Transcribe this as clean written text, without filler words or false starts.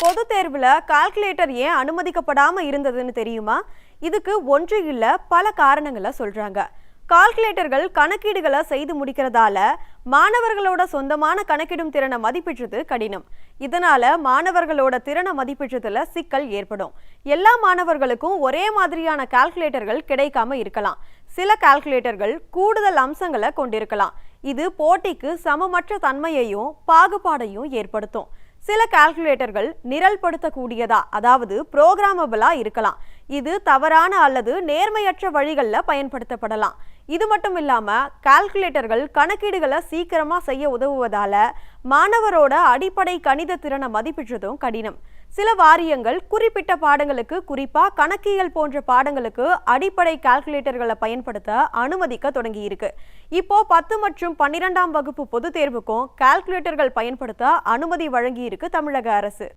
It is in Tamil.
பொது தேர்வுல கால்குலேட்டர் ஏன் அனுமதிக்கப்படாம இருந்ததுன்னு தெரியுமா? இதுக்கு ஒன்று இல்ல பல காரணங்களை சொல்றாங்க. கால்குலேட்டர்கள் கணக்கீடுகளை செய்து முடிக்கிறதால மாணவர்களோட சொந்தமான கணக்கிடும் திறனை மதிப்பிடுறது கடினம். இதனால மாணவர்களோட திறனை மதிப்பிடுறதுல சிக்கல் ஏற்படும். எல்லா மாணவர்களுக்கும் ஒரே மாதிரியான கால்குலேட்டர்கள் கிடைக்காம இருக்கலாம். சில கால்குலேட்டர்கள் கூடுதல் அம்சங்களை கொண்டிருக்கலாம். இது போட்டிக்கு சமமற்ற தன்மையையும் பாகுபாடையும் ஏற்படுத்தும். சில கால்குலேட்டர்கள் நிரல்படுத்தக்கூடியதா, அதாவது புரோகிராமபிளா இருக்கலாம். இது தவறான அல்லது நேர்மையற்ற வழிகளில் பயன்படுத்தப்படலாம். இது மட்டும் இல்லாம கால்குலேட்டர்கள் கணக்கீடுகளை சீக்கிரமா செய்ய உதவுவதால மாணவரோட அடிப்படை கணித திறனை மதிப்பிடுறதும் கடினம். சில வாரியங்கள் குறிப்பிட்ட பாடங்களுக்கு, குறிப்பா கணக்கியல் போன்ற பாடங்களுக்கு அடிப்படை கால்குலேட்டர்களை பயன்படுத்த அனுமதிக்க தொடங்கி இருக்கு. இப்போ 10 மற்றும் 12ஆம் வகுப்பு பொது தேர்வுக்கும் கால்குலேட்டர்கள் பயன்படுத்த அனுமதி வழங்கி இருக்கு தமிழக அரசு.